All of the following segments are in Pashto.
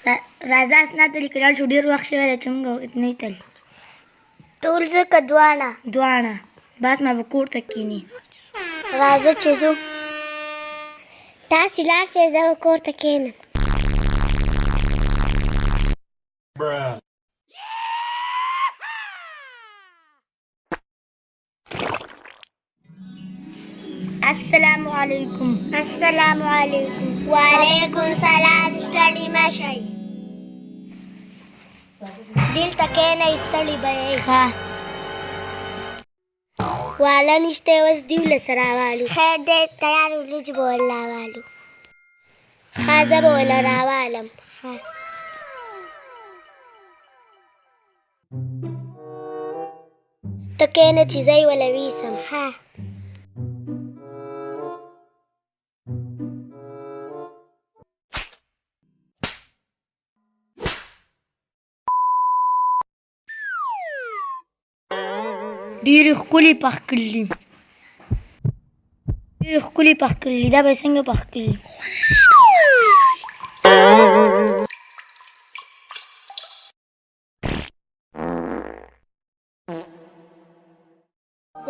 راځه اسناد ته لیکل شو ډېر وخت شوی دی چې موږ نه تل ټول ځکه دواړه بس ما به کور ته کښېني راځه چې ځو تاسې لاړ شئ زه به کور ته کښېنم السلام علیکم. السلام علیکم. وعلیکم سلام. ستړي مه شئ دلته کښېنئ ستړي به یئ ښه واله نشته اوس دیولس راوالو خیر دی تیار وریجې به ورله راوالو ښه زه به ورله راوالم ته کښېنه چې زه یې ورله ویسم ښه ډېرې ښکلې پخ کړي دي دا به یې څنګه پخ کړي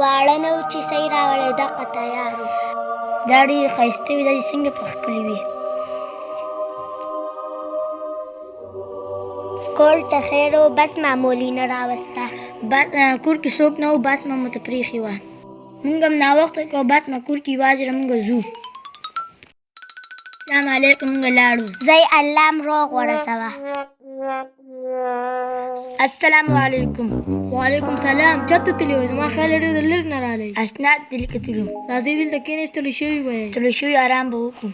واړه نه و چې صحیح راوړی دقه تیار و دا ډېرې ښایسته وي دا دې څنګه پخ کړي وي کور ته خیر و بس معمولي نه راوسته کور کې څوک نه و بس ما مته پرېښې وه مونږ هم ناوخته کړو بس ما کور کې یوازې مونږ ځو السلام علیکم مونږ لاړو زه یې الله م روغ ورسوه السلام علیکم. وعلیکم سلام چېرته تللي وئ زما خیال ډېر د لرې نه راغلی اسناد دې لیکتلو راځئ دلته کښېنئ ستړي شوي به یې ستړي شوي آرام به وکړو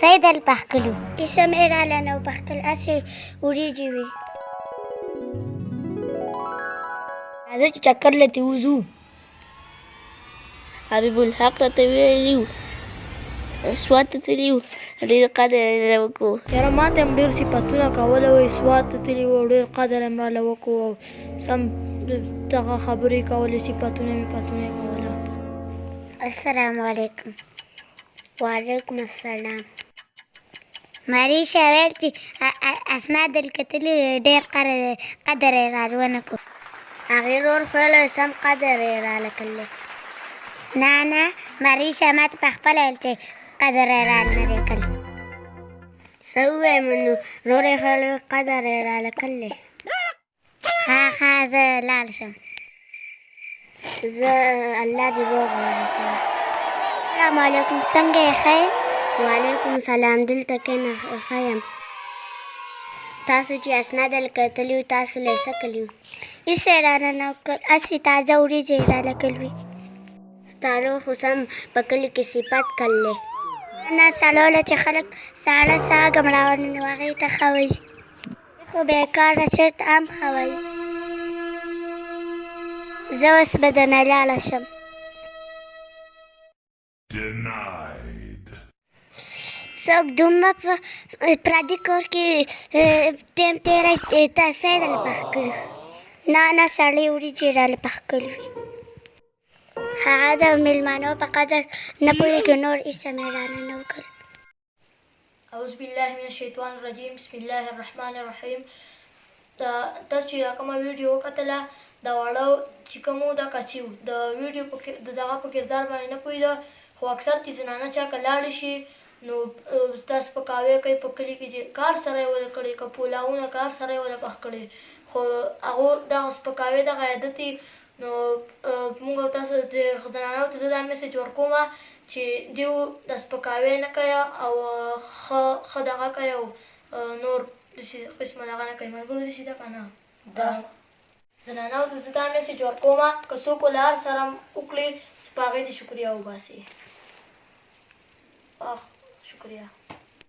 صحیح دل پخ کړو هېڅ هم یې راله نه و پخ کړل هسې وریجې وې راځه چې چکر لته وځو حبیب الحق راته ویلي وو سوات ته تللي وو ډېر قدر یې وکړو یاره ما ته هم ډېر صفتونه کولی وی سوات ته تللي وو ډېر قدر یې راله وکړو او سم دغه خبرې کولې صفتونه یې کوله السلام علیکم. وعلیکم السلام. مریشه ویل چې اسناد دې کتلي ډېر قدر یې را ونه کړو هغې رور ویلی سم قدر یې راله کړلی نه مریشه ما ته پخپله ویل چې قدر یې راله نه دی کړلی څه ووایم نو رور یې ویلی قدر یې راله کړلی ښه زه لاړ شم زه الله دې روغ ورسوه السلام علیکم څنګه یې ښه یې وعلیکم سلام دلته کښېنه ښه یم تاسو چې اسناد یې کتلي وو تاسو له یې څه کړي وو هېڅ یې رانه نه وکړل هسې تازه وریجې یې راله کړل وي ستا ورور خو سم په کلي کې صفت کړلی نه څلوله چې خلک ساړه څاه هم راوننوي هغې ته ښه وایي خو بېکاره چېرته هم ښه وایي زه اوس به درنه لاړه شم څوک دومره په پردي کور کې ټیم تېری ته څه یې راله پخ کړي نه سړې وریجې یې راله پخ کړي وي هغه د مېلمنو په قدر نه پوهېږي نور هېڅ هم یې رانه نه وکړل اعوذ بالله من الشیطان الرجیم بسم الله الرحمن الرحیم تاسو چې دا کومه ویډیو وکتله د واړه چې کوم و دا کچي و د ویډیو د دغه په کردار باندې نه پوهېده خو اکثر چې زنانه چا که لاړې شي نو دا سپکاوی کوي په کلي کې چې کار سره یې ونه کړی که پولاونه کار سره یې ونه پخ کړی خو هغو دغه سپکاوی دغه عادت یي نو موږ تاسو د زنانو ته زه دا میسج ورکوم چې دیو د سپکاوی نه کوي او ښه دغه کوي او نور داسې قسمه دغه نه کوي ملګرو داسې ده که نه زنانو ته زه دا میسج ورکوم که څوک له هر سره وکړي چې په هغې دې شکریه وباسي شکریه